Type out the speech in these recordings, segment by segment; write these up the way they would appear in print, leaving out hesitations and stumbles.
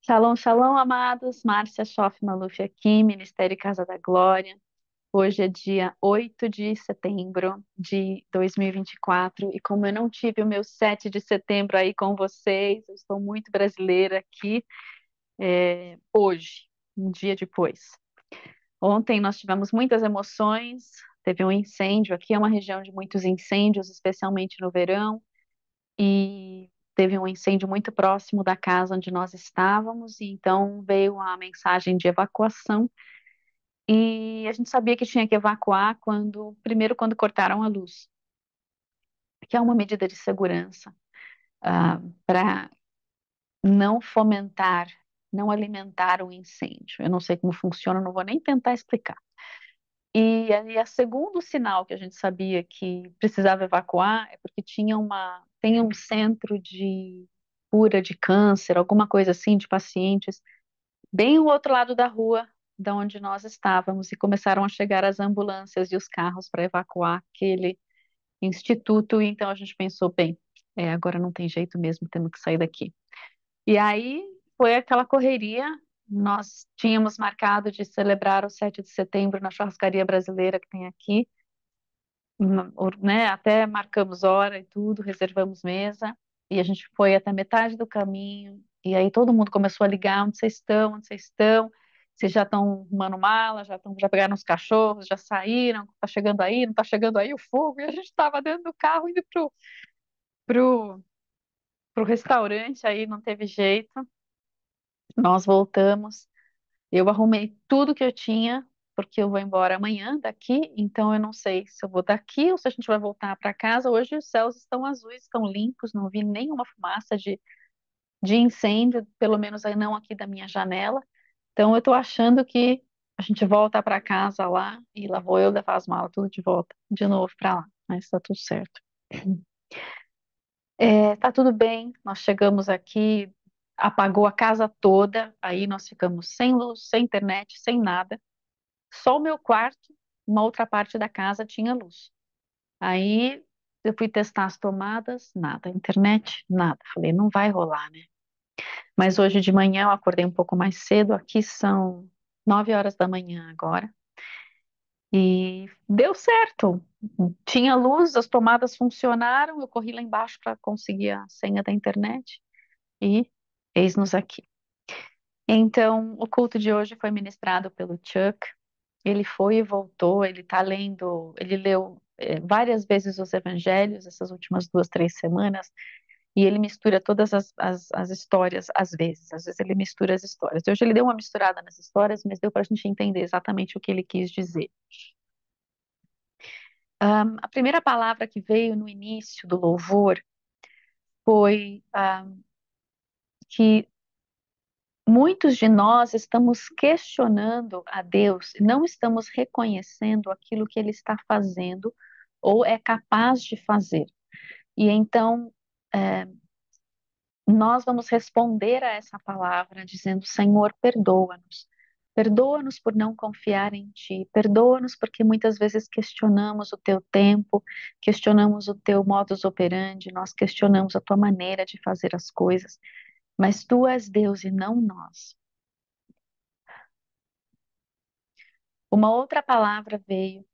Shalom, shalom, amados. Márcia Schoff Maluf aqui, Ministério Casa da Glória. Hoje é dia 8 de setembro de 2024 e como eu não tive o meu 7 de setembro aí com vocês, eu estou muito brasileira aqui, hoje, um dia depois. Ontem nós tivemos muitas emoções, teve um incêndio aqui, é uma região de muitos incêndios, especialmente no verão, e teve um incêndio muito próximo da casa onde nós estávamos, e então veio a mensagem de evacuação, e a gente sabia que tinha que evacuar primeiro quando cortaram a luz, que é uma medida de segurança, para não fomentar, não alimentar o incêndio. Eu não sei como funciona, não vou nem tentar explicar. E aí, a segundo sinal que a gente sabia que precisava evacuar é porque tem um centro de cura de câncer, alguma coisa assim, de pacientes, bem ao outro lado da rua da onde nós estávamos, e começaram a chegar as ambulâncias e os carros para evacuar aquele instituto, e então a gente pensou, bem, agora não tem jeito mesmo, temos que sair daqui. E aí foi aquela correria. Nós tínhamos marcado de celebrar o 7 de setembro na churrascaria brasileira que tem aqui, né? Até marcamos hora e tudo, reservamos mesa, e a gente foi até metade do caminho, e aí todo mundo começou a ligar, onde vocês estão, onde vocês estão? Vocês já estão arrumando mala, já pegaram os cachorros, já saíram, tá chegando aí, não tá chegando aí o fogo, e a gente estava dentro do carro indo pro, pro restaurante, aí não teve jeito, nós voltamos. Eu arrumei tudo que eu tinha, porque eu vou embora amanhã daqui, então eu não sei se eu vou daqui ou se a gente vai voltar para casa. Hoje os céus estão azuis, estão limpos, não vi nenhuma fumaça de incêndio, pelo menos aí não aqui da minha janela. Então eu estou achando que a gente volta para casa lá e lá vou eu levar as malas tudo de volta, de novo para lá, mas está tudo certo. Tá tudo bem, nós chegamos aqui, apagou a casa toda, aí nós ficamos sem luz, sem internet, sem nada. Só o meu quarto, uma outra parte da casa tinha luz. Aí eu fui testar as tomadas, nada. Internet, nada. Falei, não vai rolar, né? Mas hoje de manhã eu acordei um pouco mais cedo. Aqui são 9 horas da manhã agora. E deu certo. Tinha luz, as tomadas funcionaram. Eu corri lá embaixo para conseguir a senha da internet. E eis-nos aqui. Então, o culto de hoje foi ministrado pelo Chuck. Ele foi e voltou, ele está lendo, ele leu várias vezes os evangelhos essas últimas 2, 3 semanas, e ele mistura todas as histórias às vezes ele mistura as histórias. Hoje ele deu uma misturada nas histórias, mas deu para a gente entender exatamente o que ele quis dizer. A primeira palavra que veio no início do louvor foi que muitos de nós estamos questionando a Deus, não estamos reconhecendo aquilo que Ele está fazendo ou é capaz de fazer. E então, é, nós vamos responder a essa palavra dizendo: Senhor, perdoa-nos. Perdoa-nos por não confiar em Ti. Perdoa-nos porque muitas vezes questionamos o Teu tempo, questionamos o Teu modus operandi, nós questionamos a Tua maneira de fazer as coisas. Mas Tu és Deus e não nós. Uma outra palavra veio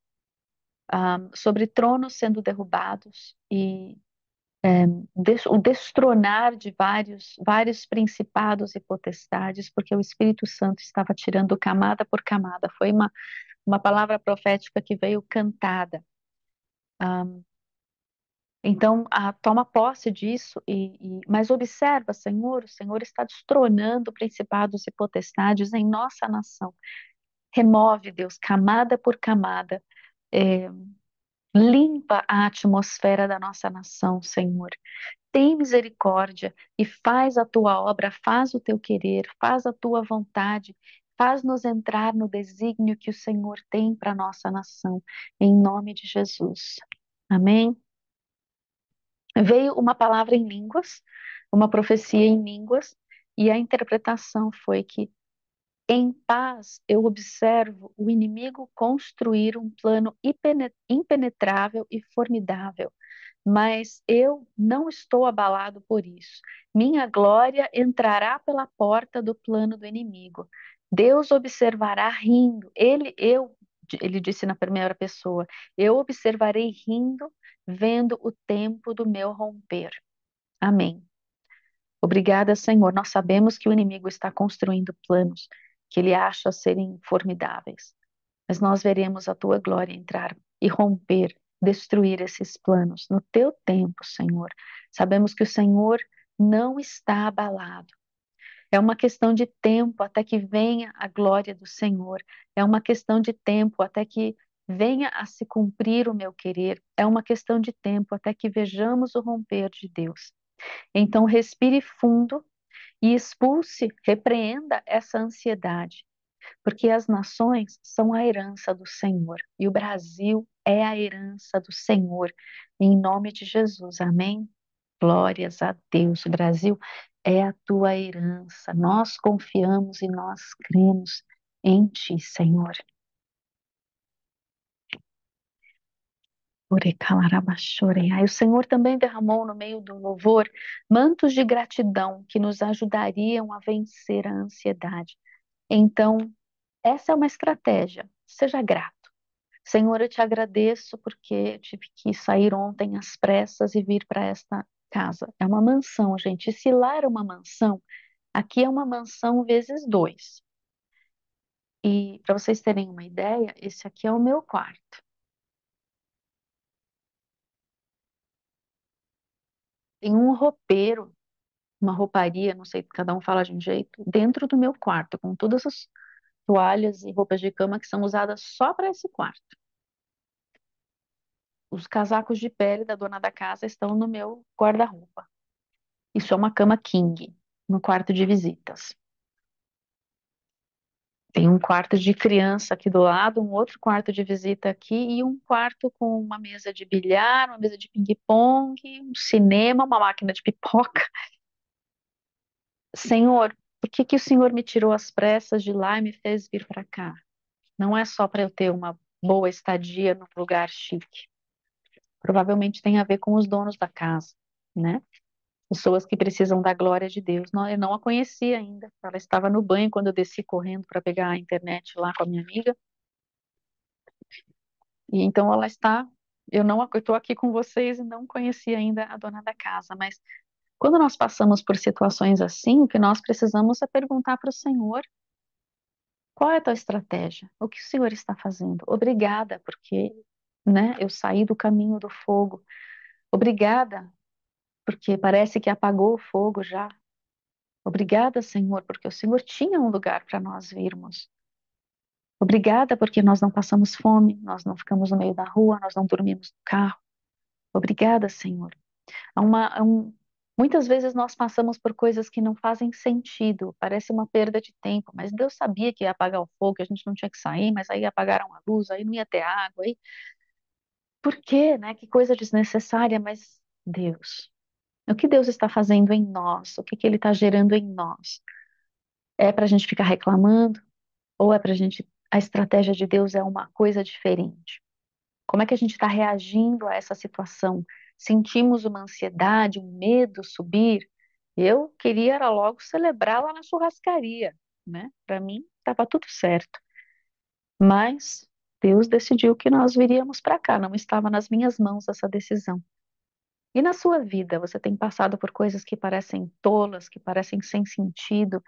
sobre tronos sendo derrubados e o destronar de vários principados e potestades, porque o Espírito Santo estava tirando camada por camada. Foi uma palavra profética que veio cantada. Então, toma posse disso, mas observa, Senhor, o Senhor está destronando principados e potestades em nossa nação. Remove, Deus, camada por camada. É, Limpa a atmosfera da nossa nação, Senhor. Tem misericórdia e faz a tua obra, faz o teu querer, faz a tua vontade, faz-nos entrar no desígnio que o Senhor tem para a nossa nação, em nome de Jesus. Amém? Veio uma palavra em línguas, uma profecia em línguas, e a interpretação foi que em paz, eu observo o inimigo construir um plano impenetrável e formidável, mas eu não estou abalado por isso. Minha glória entrará pela porta do plano do inimigo. Deus observará rindo. Ele disse na primeira pessoa, eu observarei rindo, vendo o tempo do meu romper. Amém. Obrigada, Senhor. Nós sabemos que o inimigo está construindo planos que ele acha serem formidáveis, mas nós veremos a tua glória entrar e romper, destruir esses planos no teu tempo, Senhor. Sabemos que o Senhor não está abalado. É uma questão de tempo até que venha a glória do Senhor. É uma questão de tempo até que venha a se cumprir o meu querer. É uma questão de tempo até que vejamos o romper de Deus. Então, respire fundo e expulse, repreenda essa ansiedade, porque as nações são a herança do Senhor e o Brasil é a herança do Senhor. Em nome de Jesus, amém? Glórias a Deus. O Brasil é a tua herança. Nós confiamos e nós cremos em ti, Senhor. Aí o Senhor também derramou no meio do louvor mantos de gratidão que nos ajudariam a vencer a ansiedade. Então, essa é uma estratégia. Seja grato. Senhor, eu te agradeço porque eu tive que sair ontem às pressas e vir para esta casa. É uma mansão, gente. E se lá era uma mansão, aqui é uma mansão vezes dois. E para vocês terem uma ideia, esse aqui é o meu quarto. Tem um roupeiro, uma rouparia, não sei, cada um fala de um jeito, dentro do meu quarto, com todas as toalhas e roupas de cama que são usadas só para esse quarto. Os casacos de pele da dona da casa estão no meu guarda-roupa. Isso é uma cama king, no quarto de visitas. Tem um quarto de criança aqui do lado, um outro quarto de visita aqui e um quarto com uma mesa de bilhar, uma mesa de ping-pong, um cinema, uma máquina de pipoca. Senhor, por que que o Senhor me tirou às pressas de lá e me fez vir para cá? Não é só para eu ter uma boa estadia num lugar chique. Provavelmente tem a ver com os donos da casa, né? Pessoas que precisam da glória de Deus. Não, eu não a conhecia ainda. Ela estava no banho quando eu desci correndo para pegar a internet lá com a minha amiga. E então ela está. Eu estou aqui com vocês e não conhecia ainda a dona da casa. Mas quando nós passamos por situações assim, o que nós precisamos é perguntar para o Senhor: qual é a tua estratégia? O que o Senhor está fazendo? Obrigada, porque, né, eu saí do caminho do fogo. Obrigada, porque parece que apagou o fogo já. Obrigada, Senhor, porque o Senhor tinha um lugar para nós virmos. Obrigada, porque nós não passamos fome, nós não ficamos no meio da rua, nós não dormimos no carro. Obrigada, Senhor. Muitas vezes nós passamos por coisas que não fazem sentido, parece uma perda de tempo, mas Deus sabia que ia apagar o fogo, que a gente não tinha que sair, mas aí apagaram a luz, aí não ia ter água, aí... Por quê, né? Que coisa desnecessária, mas Deus. O que Deus está fazendo em nós? O que que Ele está gerando em nós? É para a gente ficar reclamando? Ou é para a gente, a estratégia de Deus é uma coisa diferente? Como é que a gente está reagindo a essa situação? Sentimos uma ansiedade, um medo subir? Eu queria era logo celebrar lá na churrascaria, né? Para mim estava tudo certo. Mas Deus decidiu que nós viríamos para cá, não estava nas minhas mãos essa decisão. E na sua vida, você tem passado por coisas que parecem tolas, que parecem sem sentido,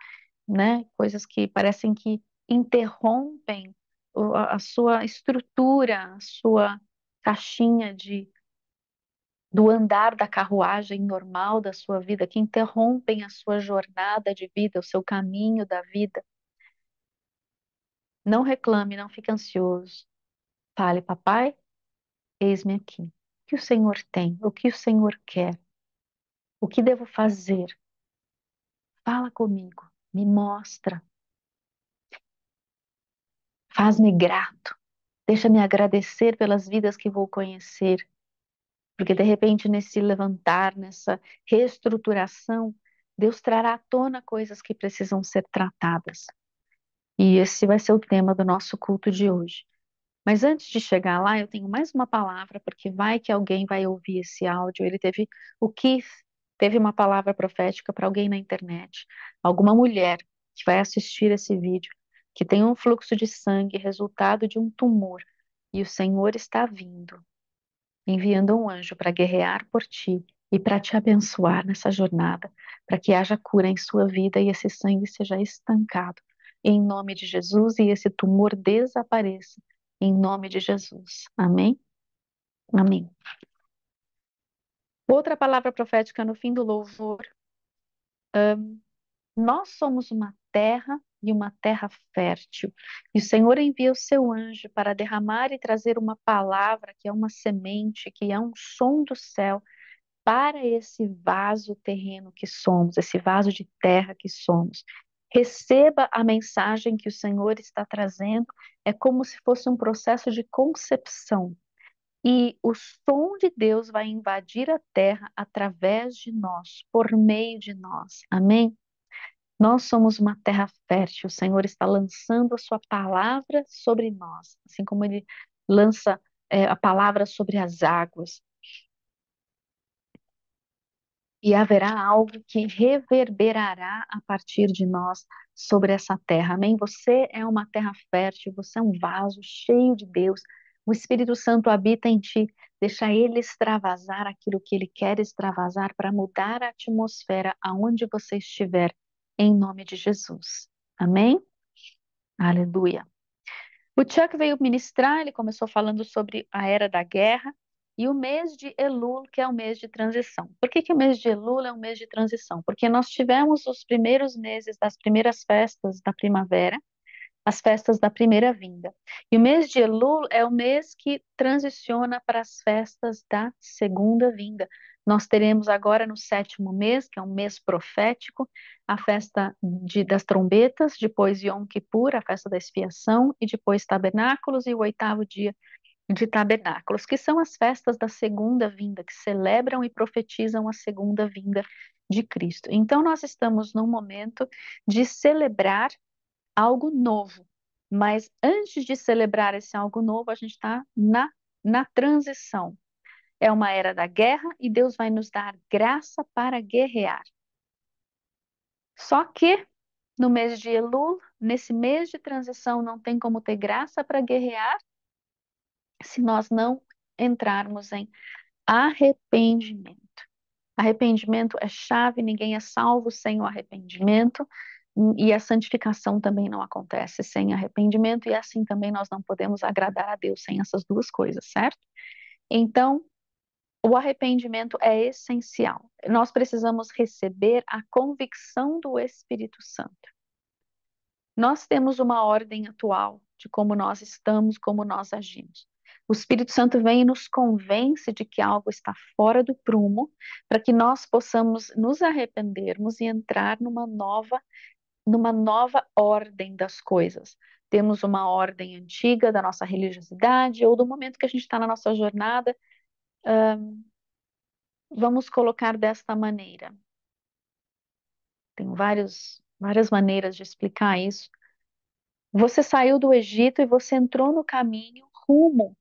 né? Coisas que parecem que interrompem a sua estrutura, a sua caixinha do andar da carruagem normal da sua vida, que interrompem a sua jornada de vida, o seu caminho da vida. Não reclame, não fique ansioso. Fale, papai, eis-me aqui. O que o Senhor tem? O que o Senhor quer? O que devo fazer? Fala comigo, me mostra, faz-me grato. Deixa-me agradecer pelas vidas que vou conhecer, porque de repente nesse levantar, nessa reestruturação, Deus trará à tona coisas que precisam ser tratadas. E esse vai ser o tema do nosso culto de hoje. Mas antes de chegar lá, eu tenho mais uma palavra, porque vai que alguém vai ouvir esse áudio. O Keith teve uma palavra profética para alguém na internet, alguma mulher que vai assistir esse vídeo, que tem um fluxo de sangue resultado de um tumor, e o Senhor está vindo, enviando um anjo para guerrear por ti e para te abençoar nessa jornada, para que haja cura em sua vida e esse sangue seja estancado. Em nome de Jesus, e esse tumor desapareça. Em nome de Jesus. Amém? Amém. Outra palavra profética no fim do louvor. Nós somos uma terra e uma terra fértil. E o Senhor envia o seu anjo para derramar e trazer uma palavra que é uma semente, que é um som do céu para esse vaso terreno que somos, esse vaso de terra que somos. Receba a mensagem que o Senhor está trazendo, é como se fosse um processo de concepção. E o som de Deus vai invadir a terra através de nós, por meio de nós. Amém? Nós somos uma terra fértil. O Senhor está lançando a sua palavra sobre nós, assim como Ele lança a palavra sobre as águas. E haverá algo que reverberará a partir de nós sobre essa terra. Amém? Você é uma terra fértil, você é um vaso cheio de Deus. O Espírito Santo habita em ti. Deixa ele extravasar aquilo que ele quer extravasar para mudar a atmosfera aonde você estiver, em nome de Jesus. Amém? Aleluia. O Chuck veio ministrar, ele começou falando sobre a era da guerra e o mês de Elul, que é o mês de transição. Por que que o mês de Elul é um mês de transição? Porque nós tivemos os primeiros meses das primeiras festas da primavera, as festas da primeira vinda. E o mês de Elul é o mês que transiciona para as festas da segunda vinda. Nós teremos agora no sétimo mês, que é um mês profético, a festa das trombetas, depois Yom Kippur, a festa da expiação, e depois tabernáculos, e o oitavo dia de tabernáculos, que são as festas da segunda vinda, que celebram e profetizam a segunda vinda de Cristo. Então, nós estamos num momento de celebrar algo novo. Mas antes de celebrar esse algo novo, a gente está na transição. É uma era da guerra e Deus vai nos dar graça para guerrear. Só que no mês de Elul, nesse mês de transição, não tem como ter graça para guerrear se nós não entrarmos em arrependimento. Arrependimento é chave, ninguém é salvo sem o arrependimento, e a santificação também não acontece sem arrependimento, e assim também nós não podemos agradar a Deus sem essas duas coisas, certo? Então, o arrependimento é essencial. Nós precisamos receber a convicção do Espírito Santo. Nós temos uma ordem atual de como nós estamos, como nós agimos. O Espírito Santo vem e nos convence de que algo está fora do prumo, para que nós possamos nos arrependermos e entrar numa nova ordem das coisas. Temos uma ordem antiga da nossa religiosidade ou do momento que a gente está na nossa jornada. Vamos colocar desta maneira. Tem várias maneiras de explicar isso. Você saiu do Egito e você entrou no caminho rumo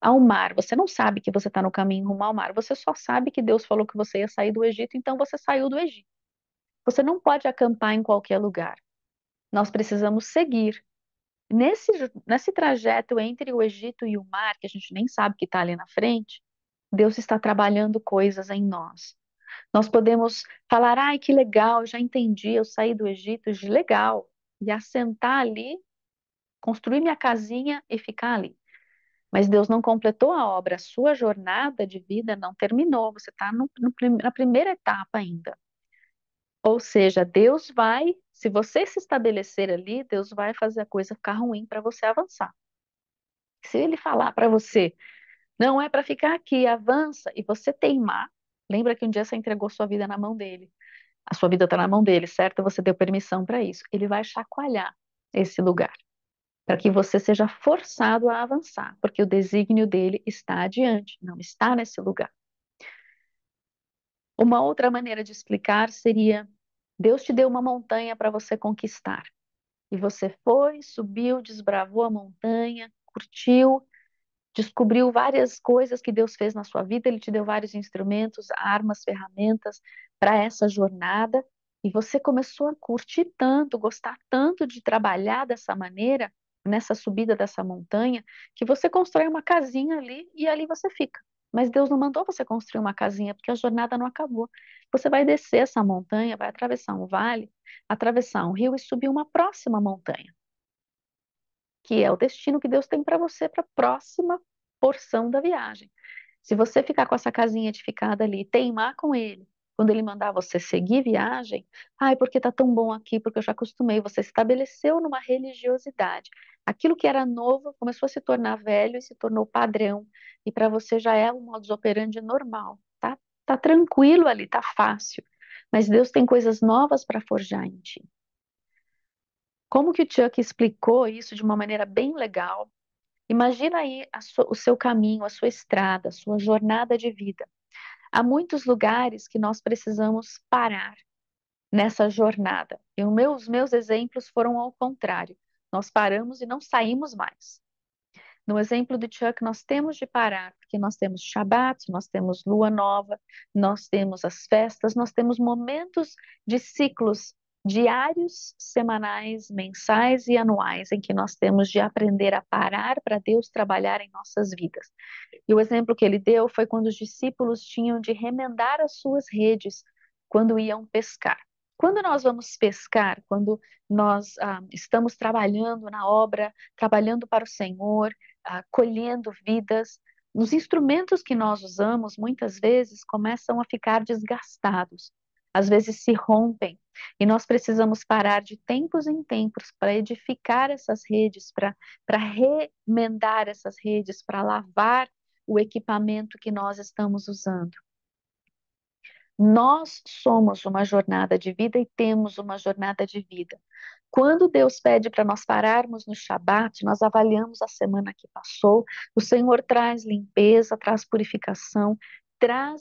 ao mar. Você não sabe que você está no caminho rumo ao mar. Você só sabe que Deus falou que você ia sair do Egito, então você saiu do Egito. Você não pode acampar em qualquer lugar. Nós precisamos seguir. Nesse trajeto entre o Egito e o mar, que a gente nem sabe que está ali na frente, Deus está trabalhando coisas em nós. Nós podemos falar, ai, que legal, já entendi, eu saí do Egito, legal, e assentar ali, construir minha casinha e ficar ali. Mas Deus não completou a obra, a sua jornada de vida não terminou, você está na primeira etapa ainda. Ou seja, Deus vai, se você se estabelecer ali, Deus vai fazer a coisa ficar ruim para você avançar. Se Ele falar para você, não é para ficar aqui, avança, e você teimar, lembra que um dia você entregou sua vida na mão dele. A sua vida está na mão dele, certo? Você deu permissão para isso. Ele vai chacoalhar esse lugar, para que você seja forçado a avançar, porque o desígnio dele está adiante, não está nesse lugar. Uma outra maneira de explicar seria: Deus te deu uma montanha para você conquistar. E você foi, subiu, desbravou a montanha, curtiu, descobriu várias coisas que Deus fez na sua vida, Ele te deu vários instrumentos, armas, ferramentas para essa jornada, e você começou a curtir tanto, gostar tanto de trabalhar dessa maneira, nessa subida dessa montanha, que você constrói uma casinha ali e ali você fica. Mas Deus não mandou você construir uma casinha, porque a jornada não acabou. Você vai descer essa montanha, vai atravessar um vale, atravessar um rio e subir uma próxima montanha, que é o destino que Deus tem para você para a próxima porção da viagem. Se você ficar com essa casinha edificada ali, teimar com ele, quando ele mandar você seguir viagem, ai, porque tá tão bom aqui, porque eu já acostumei, você estabeleceu numa religiosidade. Aquilo que era novo começou a se tornar velho e se tornou padrão, e para você já é um modus operandi normal, tá? Tá tranquilo ali, tá fácil. Mas Deus tem coisas novas para forjar em ti. Como que o Chuck explicou isso de uma maneira bem legal? Imagina aí o seu caminho, a sua estrada, a sua jornada de vida. Há muitos lugares que nós precisamos parar nessa jornada. E os meus exemplos foram ao contrário. Nós paramos e não saímos mais. No exemplo do Chuck, nós temos de parar, porque nós temos Shabat, nós temos Lua Nova, nós temos as festas, nós temos momentos de ciclos diários, semanais, mensais e anuais, em que nós temos de aprender a parar para Deus trabalhar em nossas vidas. E o exemplo que ele deu foi quando os discípulos tinham de remendar as suas redes quando iam pescar. Quando nós vamos pescar, quando nós estamos trabalhando na obra, trabalhando para o Senhor, colhendo vidas, os instrumentos que nós usamos muitas vezes começam a ficar desgastados, às vezes se rompem, e nós precisamos parar de tempos em tempos para edificar essas redes, para remendar essas redes, para lavar o equipamento que nós estamos usando. Nós somos uma jornada de vida e temos uma jornada de vida. Quando Deus pede para nós pararmos no Shabat, nós avaliamos a semana que passou, o Senhor traz limpeza, traz purificação,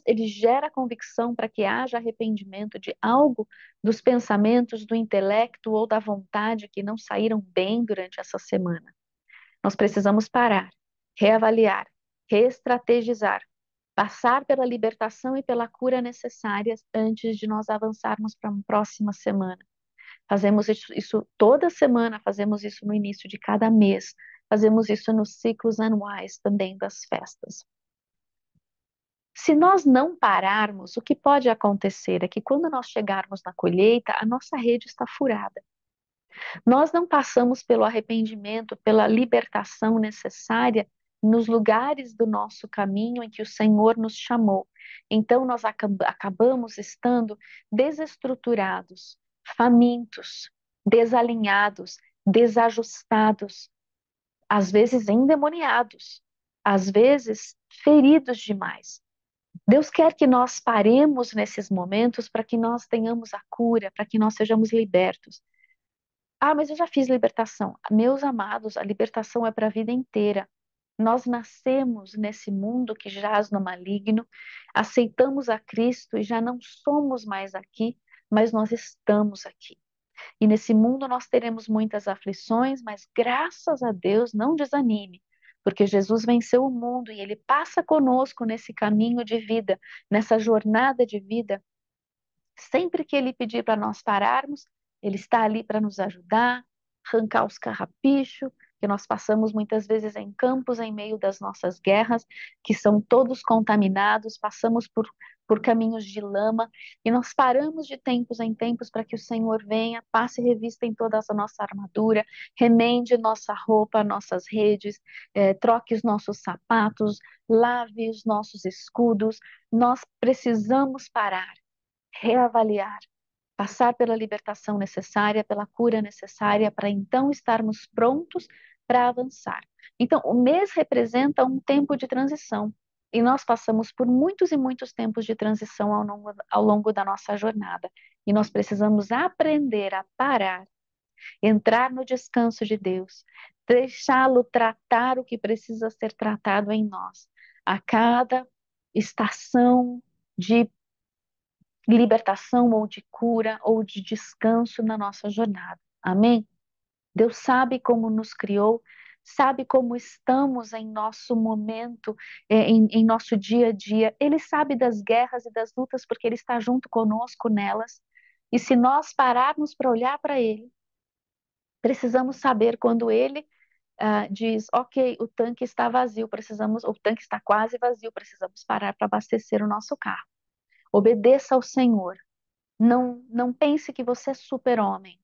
ele gera convicção para que haja arrependimento de algo dos pensamentos, do intelecto ou da vontade que não saíram bem durante essa semana. Nós precisamos parar, reavaliar, reestrategizar, passar pela libertação e pela cura necessárias antes de nós avançarmos para uma próxima semana. Fazemos isso toda semana, fazemos isso no início de cada mês, fazemos isso nos ciclos anuais também das festas. Se nós não pararmos, o que pode acontecer é que quando nós chegarmos na colheita, a nossa rede está furada. Nós não passamos pelo arrependimento, pela libertação necessária nos lugares do nosso caminho em que o Senhor nos chamou. Então, nós acabamos estando desestruturados, famintos, desalinhados, desajustados, às vezes endemoniados, às vezes feridos demais. Deus quer que nós paremos nesses momentos para que nós tenhamos a cura, para que nós sejamos libertos. Ah, mas eu já fiz libertação. Meus amados, a libertação é para a vida inteira. Nós nascemos nesse mundo que jaz no maligno, aceitamos a Cristo e já não somos mais aqui, mas nós estamos aqui. E nesse mundo nós teremos muitas aflições, mas graças a Deus não desanime, porque Jesus venceu o mundo e ele passa conosco nesse caminho de vida, nessa jornada de vida. Sempre que ele pedir para nós pararmos, ele está ali para nos ajudar, arrancar os carrapichos, que nós passamos muitas vezes em campos em meio das nossas guerras, que são todos contaminados, passamos por caminhos de lama, e nós paramos de tempos em tempos para que o Senhor venha, passe revista em toda a nossa armadura, remende nossa roupa, nossas redes, troque os nossos sapatos, lave os nossos escudos. Nós precisamos parar, reavaliar, passar pela libertação necessária, pela cura necessária, para então estarmos prontos para avançar. Então, o mês representa um tempo de transição. E nós passamos por muitos e muitos tempos de transição ao longo da nossa jornada. E nós precisamos aprender a parar, entrar no descanso de Deus, deixá-lo tratar o que precisa ser tratado em nós. A cada estação de libertação ou de cura ou de descanso na nossa jornada. Amém? Deus sabe como nos criou, sabe como estamos em nosso momento, em nosso dia a dia. Ele sabe das guerras e das lutas porque Ele está junto conosco nelas. E se nós pararmos para olhar para Ele, precisamos saber quando Ele diz, ok, o tanque está vazio, o tanque está quase vazio, precisamos parar para abastecer o nosso carro. Obedeça ao Senhor. Não pense que você é super-homem.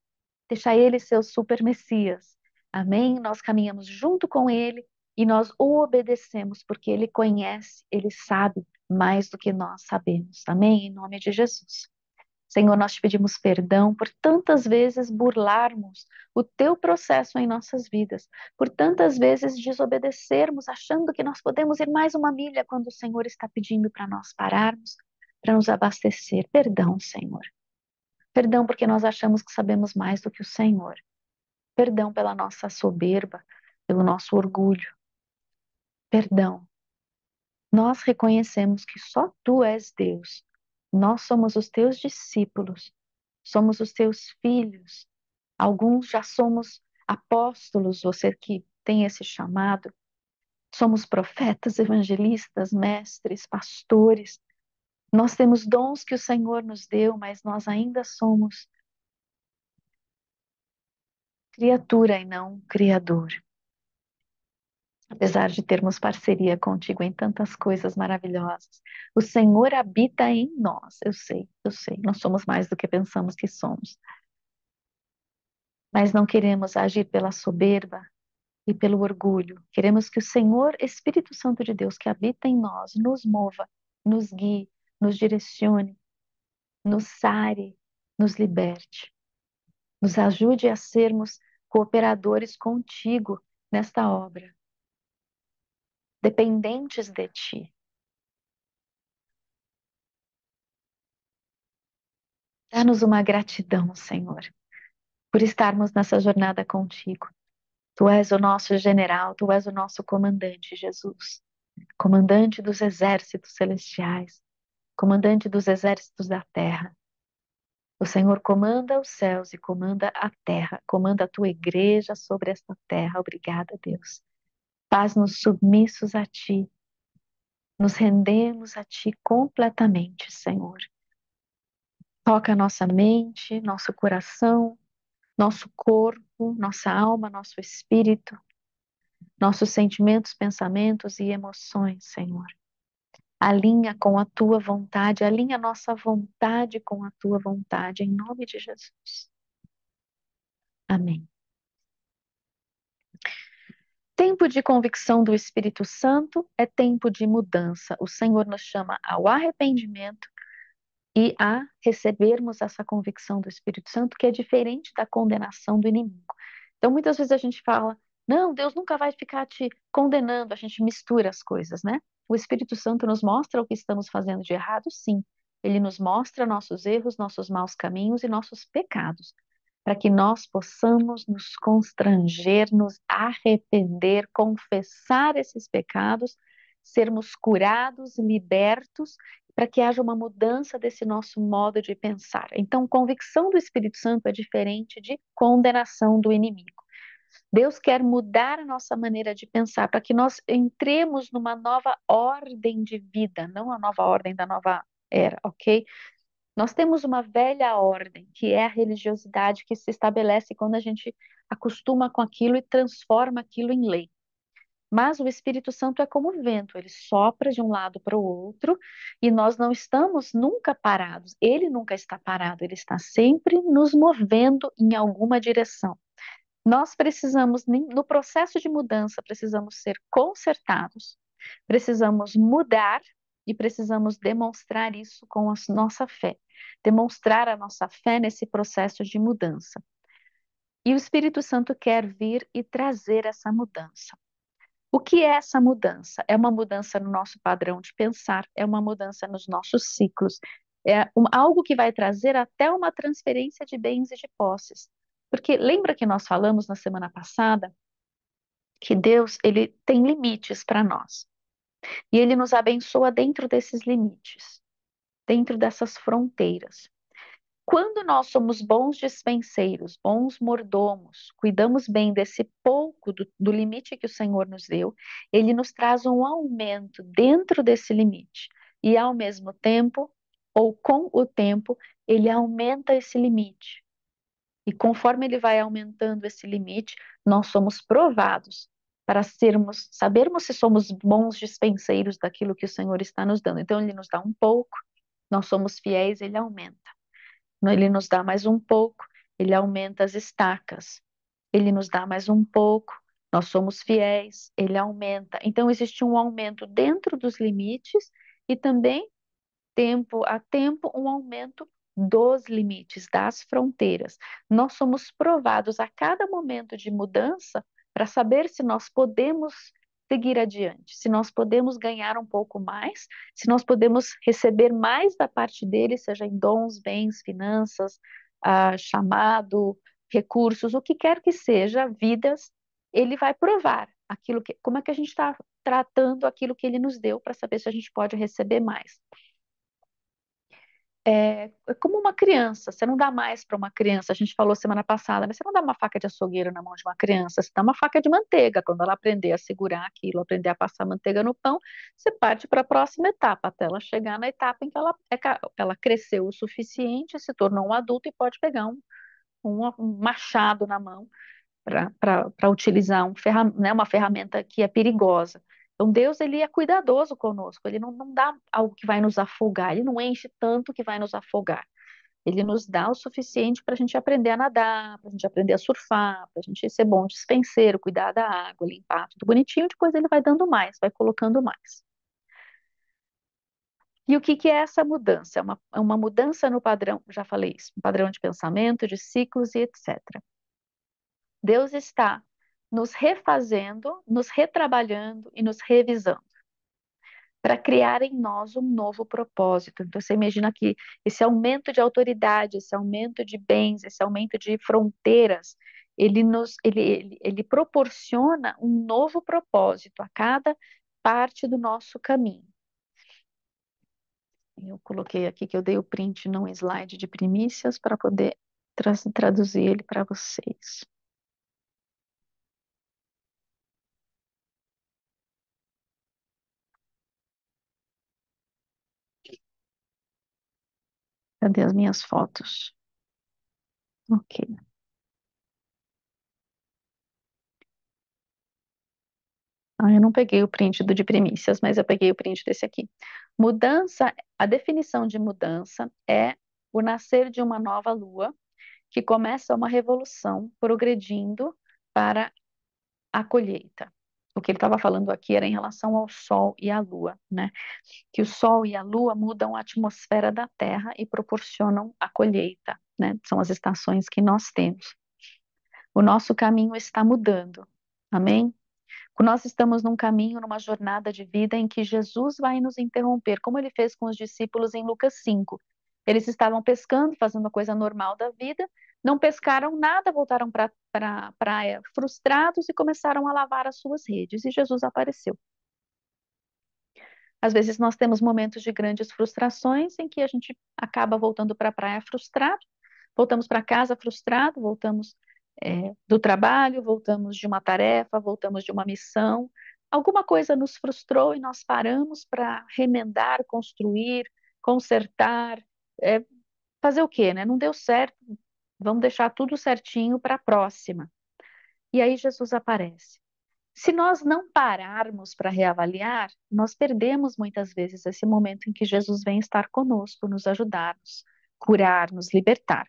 Deixa Ele ser o super-messias. Amém? Nós caminhamos junto com Ele e nós o obedecemos porque Ele conhece, Ele sabe mais do que nós sabemos. Amém? Em nome de Jesus. Senhor, nós te pedimos perdão por tantas vezes burlarmos o teu processo em nossas vidas, por tantas vezes desobedecermos, achando que nós podemos ir mais uma milha quando o Senhor está pedindo para nós pararmos, para nos abastecer. Perdão, Senhor. Perdão porque nós achamos que sabemos mais do que o Senhor. Perdão pela nossa soberba, pelo nosso orgulho. Perdão. Nós reconhecemos que só tu és Deus. Nós somos os teus discípulos, somos os teus filhos. Alguns já somos apóstolos, você que tem esse chamado. Somos profetas, evangelistas, mestres, pastores. Nós temos dons que o Senhor nos deu, mas nós ainda somos criatura e não criador. Apesar de termos parceria contigo em tantas coisas maravilhosas, o Senhor habita em nós. Eu sei, nós somos mais do que pensamos que somos. Mas não queremos agir pela soberba e pelo orgulho. Queremos que o Senhor, Espírito Santo de Deus, que habita em nós, nos mova, nos guie, nos direcione, nos sare, nos liberte. Nos ajude a sermos cooperadores contigo nesta obra, dependentes de ti. Dá-nos uma gratidão, Senhor, por estarmos nessa jornada contigo. Tu és o nosso general, tu és o nosso comandante, Jesus. Comandante dos exércitos celestiais, comandante dos exércitos da terra. O Senhor comanda os céus e comanda a terra, comanda a tua igreja sobre esta terra. Obrigada, Deus. Faz-nos submissos a ti. Nos rendemos a ti completamente, Senhor. Toca nossa mente, nosso coração, nosso corpo, nossa alma, nosso espírito, nossos sentimentos, pensamentos e emoções, Senhor. Alinha com a tua vontade, alinha a nossa vontade com a tua vontade, em nome de Jesus. Amém. Tempo de convicção do Espírito Santo é tempo de mudança. O Senhor nos chama ao arrependimento e a recebermos essa convicção do Espírito Santo, que é diferente da condenação do inimigo. Então, muitas vezes a gente fala, não, Deus nunca vai ficar te condenando, a gente mistura as coisas, né? O Espírito Santo nos mostra o que estamos fazendo de errado, sim. Ele nos mostra nossos erros, nossos maus caminhos e nossos pecados, para que nós possamos nos constranger, nos arrepender, confessar esses pecados, sermos curados, libertos, para que haja uma mudança desse nosso modo de pensar. Então, convicção do Espírito Santo é diferente de condenação do inimigo. Deus quer mudar a nossa maneira de pensar para que nós entremos numa nova ordem de vida, não a nova ordem da nova era, ok? Nós temos uma velha ordem, que é a religiosidade que se estabelece quando a gente acostuma com aquilo e transforma aquilo em lei. Mas o Espírito Santo é como o vento, ele sopra de um lado para o outro e nós não estamos nunca parados. Ele nunca está parado, ele está sempre nos movendo em alguma direção. Nós precisamos, no processo de mudança, precisamos ser consertados, precisamos mudar e precisamos demonstrar isso com a nossa fé. Demonstrar a nossa fé nesse processo de mudança. E o Espírito Santo quer vir e trazer essa mudança. O que é essa mudança? É uma mudança no nosso padrão de pensar, é uma mudança nos nossos ciclos, é algo que vai trazer até uma transferência de bens e de posses. Porque lembra que nós falamos na semana passada que Deus, ele tem limites para nós. E ele nos abençoa dentro desses limites, dentro dessas fronteiras. Quando nós somos bons dispenseiros, bons mordomos, cuidamos bem desse pouco do limite que o Senhor nos deu, Ele nos traz um aumento dentro desse limite. E ao mesmo tempo, ou com o tempo, Ele aumenta esse limite. E conforme Ele vai aumentando esse limite, nós somos provados para sabermos se somos bons dispenseiros daquilo que o Senhor está nos dando. Então, Ele nos dá um pouco, nós somos fiéis, Ele aumenta. Ele nos dá mais um pouco, ele aumenta as estacas. Ele nos dá mais um pouco, nós somos fiéis, ele aumenta. Então, existe um aumento dentro dos limites e também, tempo a tempo, um aumento dos limites, das fronteiras. Nós somos provados a cada momento de mudança para saber se nós podemos seguir adiante, se nós podemos ganhar um pouco mais, se nós podemos receber mais da parte dele, seja em dons, bens, finanças, chamado, recursos, o que quer que seja, vidas, ele vai provar como é que a gente está tratando aquilo que ele nos deu para saber se a gente pode receber mais. É como uma criança, você não dá mais para uma criança, a gente falou semana passada, né? Você não dá uma faca de açougueiro na mão de uma criança, você dá uma faca de manteiga. Quando ela aprender a segurar aquilo, aprender a passar manteiga no pão, você parte para a próxima etapa, até ela chegar na etapa em que ela cresceu o suficiente, se tornou um adulto e pode pegar um machado na mão para utilizar né, uma ferramenta que é perigosa. Então, Deus, ele é cuidadoso conosco, ele não dá algo que vai nos afogar, ele não enche tanto que vai nos afogar. Ele nos dá o suficiente para a gente aprender a nadar, para a gente aprender a surfar, para a gente ser bom dispenseiro, cuidar da água, limpar tudo bonitinho, depois ele vai dando mais, vai colocando mais. E o que que é essa mudança? É uma mudança no padrão, já falei isso, no padrão de pensamento, de ciclos e etc. Deus está nos refazendo, nos retrabalhando e nos revisando para criar em nós um novo propósito. Então, você imagina que esse aumento de autoridade, esse aumento de bens, esse aumento de fronteiras, ele proporciona um novo propósito a cada parte do nosso caminho. Eu coloquei aqui que eu dei o print num slide de primícias para poder traduzir ele para vocês. Cadê as minhas fotos? Ok. Eu não peguei o print do de primícias, mas eu peguei o print desse aqui. Mudança, a definição de mudança é o nascer de uma nova lua que começa uma revolução progredindo para a colheita. O que ele estava falando aqui era em relação ao Sol e à Lua, né? Que o Sol e a Lua mudam a atmosfera da Terra e proporcionam a colheita, né? São as estações que nós temos. O nosso caminho está mudando. Amém? Nós estamos num caminho, numa jornada de vida em que Jesus vai nos interromper, como ele fez com os discípulos em Lucas 5. Eles estavam pescando, fazendo a coisa normal da vida, não pescaram nada, voltaram para a praia frustrados e começaram a lavar as suas redes, e Jesus apareceu. Às vezes nós temos momentos de grandes frustrações em que a gente acaba voltando para a praia frustrado, voltamos para casa frustrado, voltamos do trabalho, voltamos de uma tarefa, voltamos de uma missão. Alguma coisa nos frustrou e nós paramos para remendar, construir, consertar, é, fazer o quê, né? Não deu certo, vamos deixar tudo certinho para a próxima. E aí Jesus aparece. Se nós não pararmos para reavaliar, nós perdemos muitas vezes esse momento em que Jesus vem estar conosco, nos ajudar, nos curar, nos libertar.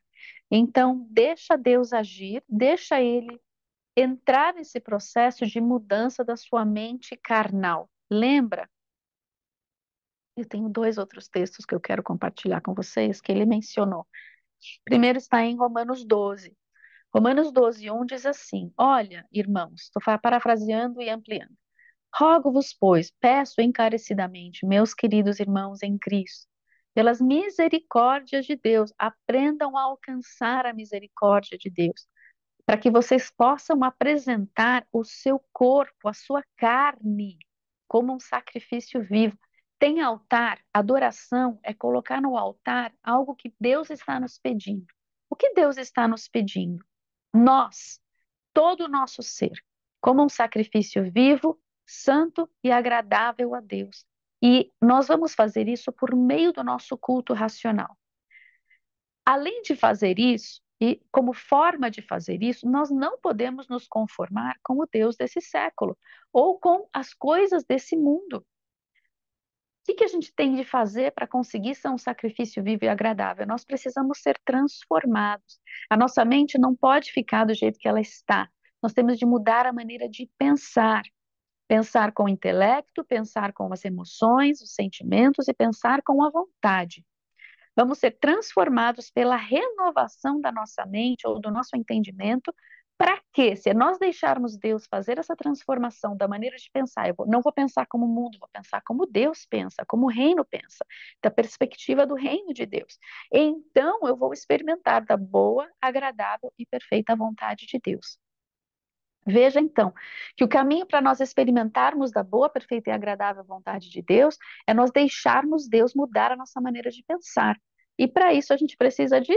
Então, deixa Deus agir, deixa Ele entrar nesse processo de mudança da sua mente carnal. Lembra? Eu tenho dois outros textos que eu quero compartilhar com vocês que ele mencionou. Primeiro está em Romanos 12. Romanos 12, 1 diz assim: Olha, irmãos, estou parafraseando e ampliando. Rogo-vos, pois, peço encarecidamente, meus queridos irmãos em Cristo, pelas misericórdias de Deus, aprendam a alcançar a misericórdia de Deus, para que vocês possam apresentar o seu corpo, a sua carne, como um sacrifício vivo. Tem altar, adoração é colocar no altar algo que Deus está nos pedindo. O que Deus está nos pedindo? Nós, todo o nosso ser, como um sacrifício vivo, santo e agradável a Deus. E nós vamos fazer isso por meio do nosso culto racional. Além de fazer isso, e como forma de fazer isso, nós não podemos nos conformar com o Deus desse século ou com as coisas desse mundo. O que a gente tem de fazer para conseguir ser um sacrifício vivo e agradável? Nós precisamos ser transformados. A nossa mente não pode ficar do jeito que ela está. Nós temos de mudar a maneira de pensar. Pensar com o intelecto, pensar com as emoções, os sentimentos e pensar com a vontade. Vamos ser transformados pela renovação da nossa mente ou do nosso entendimento. Para quê? Se nós deixarmos Deus fazer essa transformação da maneira de pensar, não vou pensar como o mundo, vou pensar como Deus pensa, como o reino pensa, da perspectiva do reino de Deus. Então eu vou experimentar da boa, agradável e perfeita vontade de Deus. Veja então que o caminho para nós experimentarmos da boa, perfeita e agradável vontade de Deus é nós deixarmos Deus mudar a nossa maneira de pensar. E para isso a gente precisa de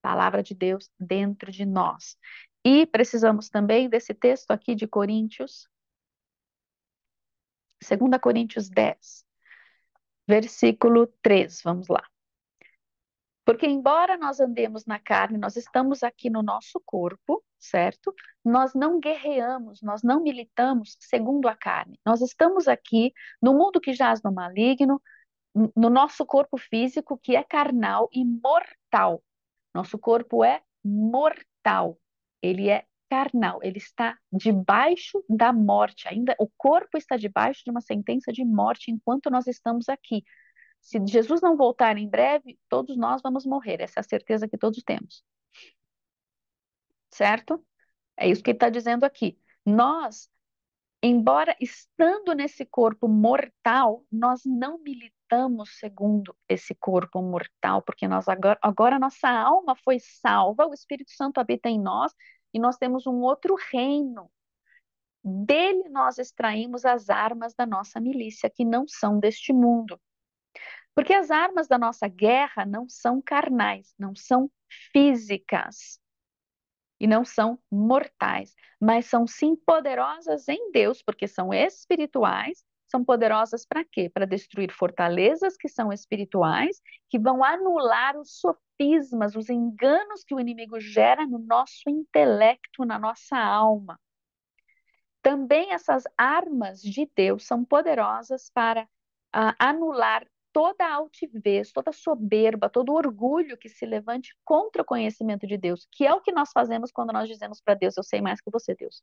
palavra de Deus dentro de nós. E precisamos também desse texto aqui de Coríntios, 2 Coríntios 10, versículo 3. Vamos lá. Porque, embora nós andemos na carne, nós estamos aqui no nosso corpo, certo? Nós não guerreamos, nós não militamos segundo a carne. Nós estamos aqui no mundo que jaz no maligno, no nosso corpo físico, que é carnal e mortal. Nosso corpo é mortal, ele é carnal, ele está debaixo da morte. Ainda o corpo está debaixo de uma sentença de morte enquanto nós estamos aqui. Se Jesus não voltar em breve, todos nós vamos morrer. Essa é a certeza que todos temos. Certo? É isso que ele está dizendo aqui. Nós, embora estando nesse corpo mortal, nós não militamos segundo esse corpo mortal, porque nós agora nossa alma foi salva, o Espírito Santo habita em nós e nós temos um outro reino. Dele nós extraímos as armas da nossa milícia, que não são deste mundo. Porque as armas da nossa guerra não são carnais, não são físicas e não são mortais, mas são sim poderosas em Deus, porque são espirituais. São poderosas para quê? Para destruir fortalezas que são espirituais, que vão anular os sofismas, os enganos que o inimigo gera no nosso intelecto, na nossa alma. Também essas armas de Deus são poderosas para anular toda a altivez, toda a soberba, todo o orgulho que se levante contra o conhecimento de Deus, que é o que nós fazemos quando nós dizemos para Deus: eu sei mais que você, Deus.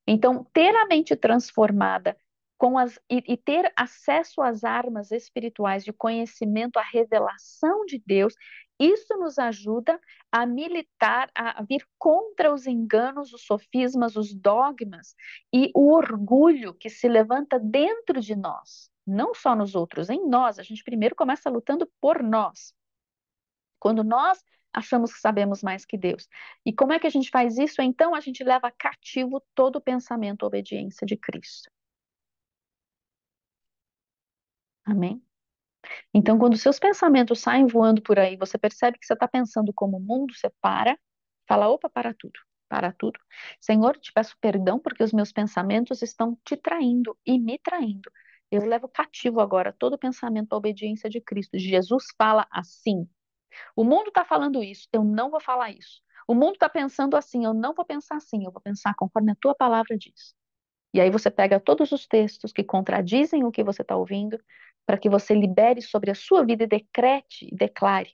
Então, ter a mente transformada e ter acesso às armas espirituais de conhecimento, à revelação de Deus, isso nos ajuda a militar, a vir contra os enganos, os sofismas, os dogmas e o orgulho que se levanta dentro de nós, não só nos outros, em nós. A gente primeiro começa lutando por nós. Quando nós achamos que sabemos mais que Deus. E como é que a gente faz isso? Então, a gente leva cativo todo o pensamento à obediência de Cristo. Amém? Então, quando seus pensamentos saem voando por aí, você percebe que você está pensando como o mundo, você para, fala: opa, para tudo, para tudo. Senhor, te peço perdão porque os meus pensamentos estão te traindo e me traindo. Eu levo cativo agora todo o pensamento à obediência de Cristo. Jesus fala assim. O mundo está falando isso, eu não vou falar isso. O mundo está pensando assim, eu não vou pensar assim, eu vou pensar conforme a tua palavra diz. E aí você pega todos os textos que contradizem o que você está ouvindo, para que você libere sobre a sua vida e decrete e declare.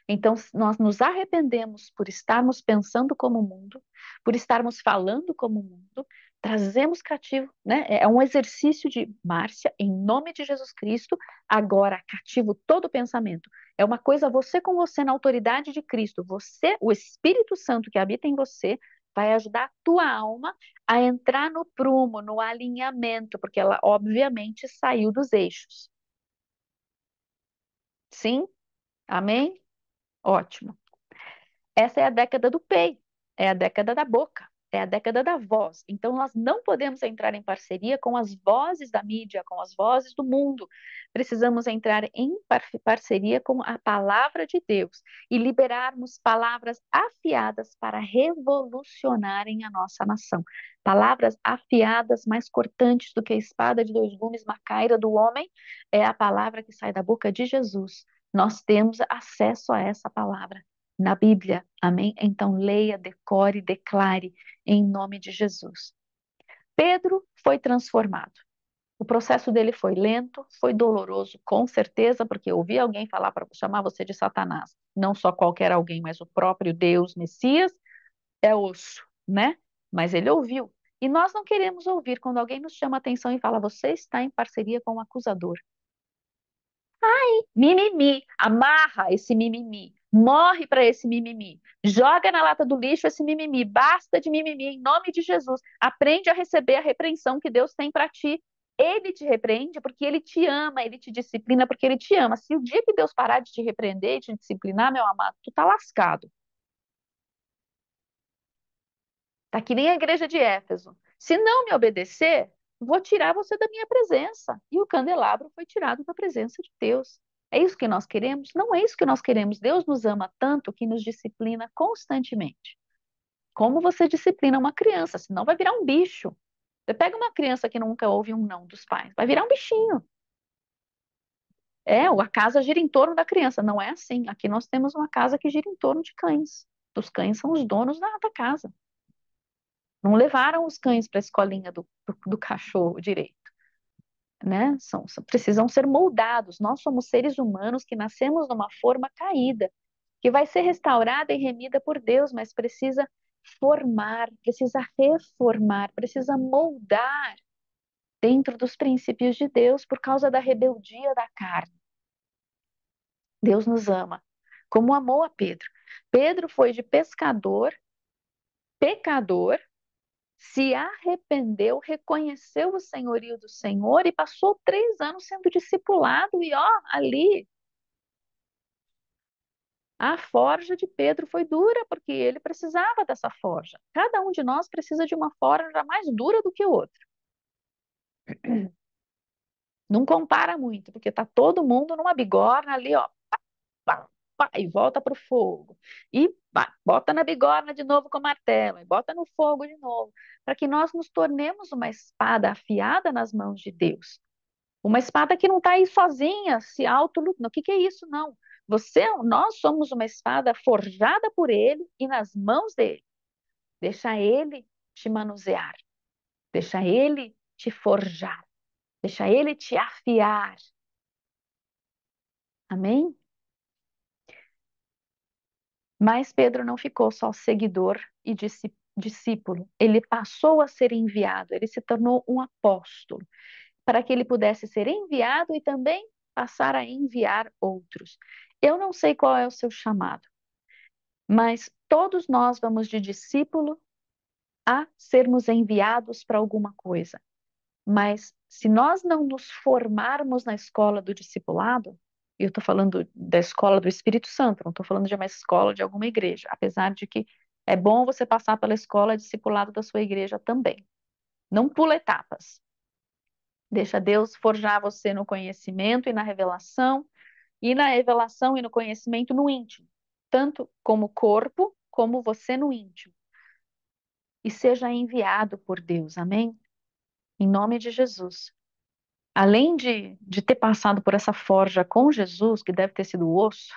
Então, nós nos arrependemos por estarmos pensando como o mundo, por estarmos falando como o mundo, trazemos cativo, né? É um exercício de Márcia, em nome de Jesus Cristo, agora cativo todo pensamento. É uma coisa você com você na autoridade de Cristo. Você, o Espírito Santo que habita em você, vai ajudar a tua alma a entrar no prumo, no alinhamento, porque ela obviamente saiu dos eixos. Sim? Amém? Ótimo. Essa é a década do pei, é a década da boca, É a década da voz. Então, nós não podemos entrar em parceria com as vozes da mídia, com as vozes do mundo. Precisamos entrar em parceria com a palavra de Deus e liberarmos palavras afiadas para revolucionarem a nossa nação. Palavras afiadas, mais cortantes do que a espada de dois gumes macaira do homem, é a palavra que sai da boca de Jesus. Nós temos acesso a essa palavra na Bíblia, amém? Então leia, decore, declare em nome de Jesus. Pedro foi transformado. O processo dele foi lento, foi doloroso, com certeza, porque eu ouvi alguém falar para chamar você de Satanás. Não só qualquer alguém, mas o próprio Deus, Messias, é osso, né? Mas ele ouviu. E nós não queremos ouvir quando alguém nos chama a atenção e fala: você está em parceria com o acusador. Mimimi, amarra esse mimimi, morre para esse mimimi, joga na lata do lixo esse mimimi, basta de mimimi em nome de Jesus. Aprende a receber a repreensão que Deus tem para ti. Ele te repreende porque ele te ama, ele te disciplina porque ele te ama. Se o dia que Deus parar de te repreender e te disciplinar, meu amado, tu tá lascado. Tá que nem a igreja de Éfeso. Se não me obedecer, vou tirar você da minha presença. E o candelabro foi tirado da presença de Deus. É isso que nós queremos? Não é isso que nós queremos. Deus nos ama tanto que nos disciplina constantemente. Como você disciplina uma criança, senão vai virar um bicho. Você pega uma criança que nunca ouve um não dos pais, vai virar um bichinho. É, a casa gira em torno da criança. Não é assim. Aqui nós temos uma casa que gira em torno de cães. Os cães são os donos da casa. Não levaram os cães para a escolinha do cachorro direito, né? Precisam ser moldados. Nós somos seres humanos que nascemos numa forma caída, que vai ser restaurada e remida por Deus, mas precisa formar, precisa reformar, precisa moldar dentro dos princípios de Deus por causa da rebeldia da carne. Deus nos ama, como amou a Pedro. Pedro foi de pescador, pecador, se arrependeu, reconheceu o senhorio do Senhor e passou 3 anos sendo discipulado. E ó, ali a forja de Pedro foi dura, porque ele precisava dessa forja. Cada um de nós precisa de uma forja mais dura do que o outro. Não compara muito, porque tá todo mundo numa bigorna ali, ó, pá, pá, e volta pro fogo. E pá, bota na bigorna de novo com o martelo, e bota no fogo de novo, para que nós nos tornemos uma espada afiada nas mãos de Deus. Uma espada que não está aí sozinha, se autolutando. O que é isso? Não. Nós somos uma espada forjada por Ele e nas mãos dele. Deixa Ele te manusear. Deixa Ele te forjar. Deixa Ele te afiar. Amém? Mas Pedro não ficou só seguidor e discípulo. Ele passou a ser enviado. Ele se tornou um apóstolo, para que ele pudesse ser enviado e também passar a enviar outros. Eu não sei qual é o seu chamado, mas todos nós vamos de discípulo a sermos enviados para alguma coisa. Mas se nós não nos formarmos na escola do discipulado, eu estou falando da escola do Espírito Santo, não estou falando de uma escola de alguma igreja, apesar de que é bom você passar pela escola discipulado da sua igreja também. Não pula etapas. Deixa Deus forjar você no conhecimento e na revelação e no conhecimento no íntimo, tanto como corpo, como você no íntimo. E seja enviado por Deus, amém? Em nome de Jesus. Além de ter passado por essa forja com Jesus, que deve ter sido osso,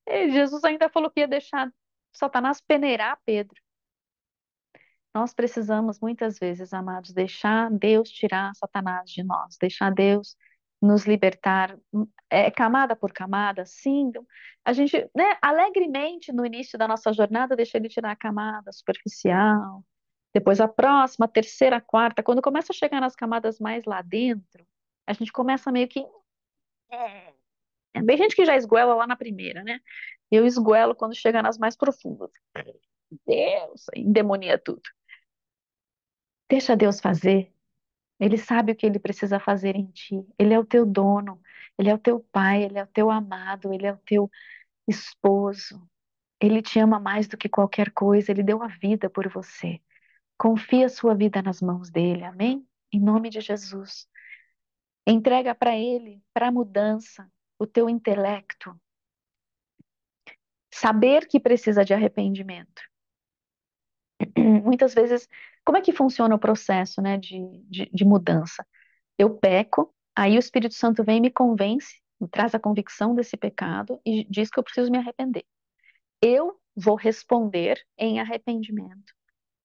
Jesus ainda falou que ia deixar Satanás peneirar Pedro. Nós precisamos muitas vezes, amados, deixar Deus tirar Satanás de nós, deixar Deus nos libertar, camada por camada, sim. A gente, né, alegremente no início da nossa jornada, deixa ele tirar a camada superficial, depois a próxima, a terceira, a quarta, quando começa a chegar nas camadas mais lá dentro, a gente começa meio que. É, Tem gente que já esguela lá na primeira, né? Eu esguelo quando chega nas mais profundas. Deus, endemonia tudo. Deixa Deus fazer. Ele sabe o que ele precisa fazer em ti. Ele é o teu dono, ele é o teu pai, ele é o teu amado, ele é o teu esposo. Ele te ama mais do que qualquer coisa, ele deu a vida por você. Confia a sua vida nas mãos dele, amém? Em nome de Jesus. Entrega para ele, para a mudança, o teu intelecto. Saber que precisa de arrependimento. Muitas vezes, como é que funciona o processo, né, de mudança? Eu peco, aí o Espírito Santo vem e me convence, me traz a convicção desse pecado e diz que eu preciso me arrepender. Eu vou responder em arrependimento,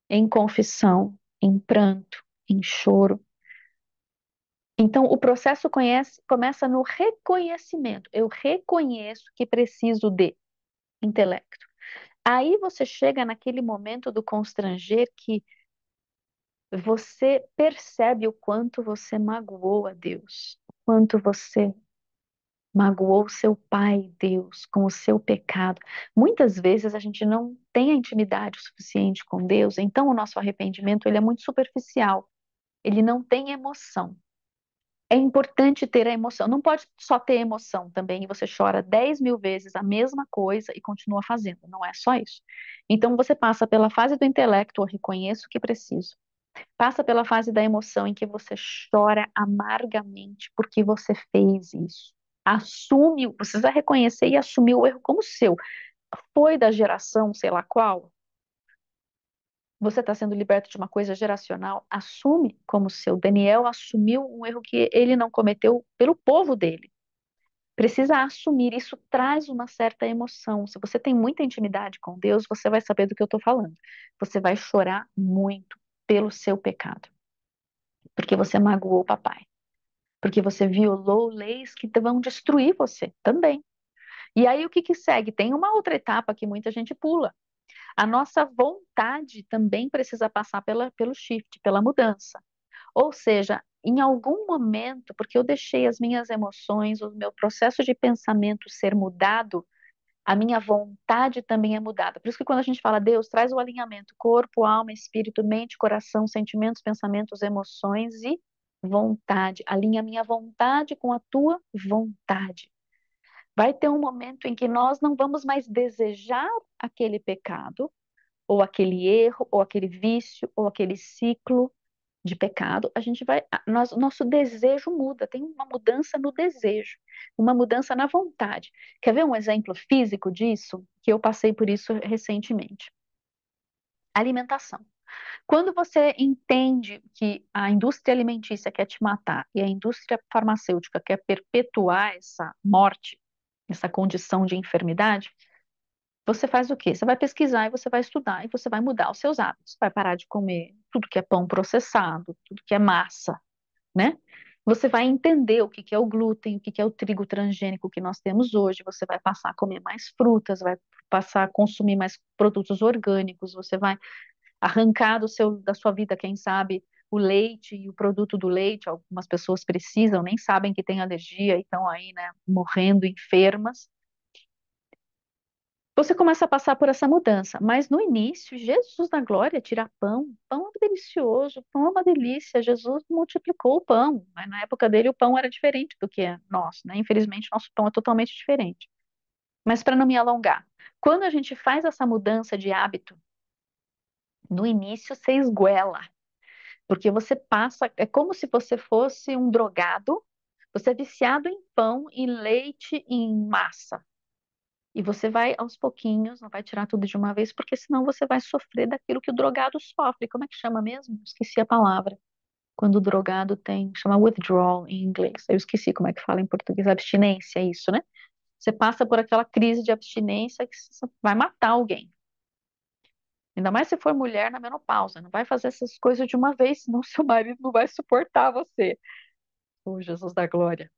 em confissão, em pranto, em choro. Então, o processo começa no reconhecimento. Eu reconheço que preciso de intelecto. Aí você chega naquele momento do constranger que você percebe o quanto você magoou a Deus, o quanto você magoou seu pai, Deus, com o seu pecado. Muitas vezes a gente não tem a intimidade o suficiente com Deus, então o nosso arrependimento ele é muito superficial, ele não tem emoção. É importante ter a emoção. Não pode só ter emoção também e você chora 10.000 vezes a mesma coisa e continua fazendo. Não é só isso. Então você passa pela fase do intelecto, eu reconheço que preciso. Passa pela fase da emoção em que você chora amargamente porque você fez isso. Assume, você precisa reconhecer e assumir o erro como seu. Foi da geração, sei lá qual. Você está sendo liberto de uma coisa geracional, assume como seu. Daniel assumiu um erro que ele não cometeu pelo povo dele. Precisa assumir, isso traz uma certa emoção. Se você tem muita intimidade com Deus, você vai saber do que eu estou falando. Você vai chorar muito pelo seu pecado, porque você magoou o papai, porque você violou leis que vão destruir você também. E aí o que que segue? Tem uma outra etapa que muita gente pula. A nossa vontade também precisa passar pelo shift, pela mudança. Ou seja, em algum momento, porque eu deixei as minhas emoções, o meu processo de pensamento ser mudado, a minha vontade também é mudada. Por isso que quando a gente fala, Deus, traz o alinhamento, corpo, alma, espírito, mente, coração, sentimentos, pensamentos, emoções e vontade. Alinha a minha vontade com a tua vontade. Vai ter um momento em que nós não vamos mais desejar aquele pecado, ou aquele erro, ou aquele vício, ou aquele ciclo de pecado, a gente vai, nosso desejo muda, tem uma mudança no desejo, uma mudança na vontade. Quer ver um exemplo físico disso? Que eu passei por isso recentemente. Alimentação. Quando você entende que a indústria alimentícia quer te matar e a indústria farmacêutica quer perpetuar essa morte, essa condição de enfermidade, você faz o quê? Você vai pesquisar e você vai estudar e você vai mudar os seus hábitos. Vai parar de comer tudo que é pão processado, tudo que é massa, né? Você vai entender o que que é o glúten, o que que é o trigo transgênico que nós temos hoje. Você vai passar a comer mais frutas, vai passar a consumir mais produtos orgânicos. Você vai arrancar da sua vida, quem sabe, o leite e o produto do leite. Algumas pessoas precisam, nem sabem que têm alergia e estão aí, né, morrendo enfermas. Você começa a passar por essa mudança, mas no início, Jesus da glória, tirar pão, pão é delicioso, pão é uma delícia, Jesus multiplicou o pão, mas na época dele o pão era diferente do que é nosso, né? Infelizmente, nosso pão é totalmente diferente. Mas para não me alongar, quando a gente faz essa mudança de hábito, no início você esguela, porque você passa, é como se você fosse um drogado, você é viciado em pão, em leite, em massa. E você vai aos pouquinhos, não vai tirar tudo de uma vez, porque senão você vai sofrer daquilo que o drogado sofre. Como é que chama mesmo? Esqueci a palavra. Quando o drogado tem, chama withdrawal em inglês. Eu esqueci como é que fala em português. Abstinência, é isso, né? Você passa por aquela crise de abstinência que você vai matar alguém. Ainda mais se for mulher na menopausa. Não vai fazer essas coisas de uma vez, senão seu marido não vai suportar você. Oh, Jesus da glória.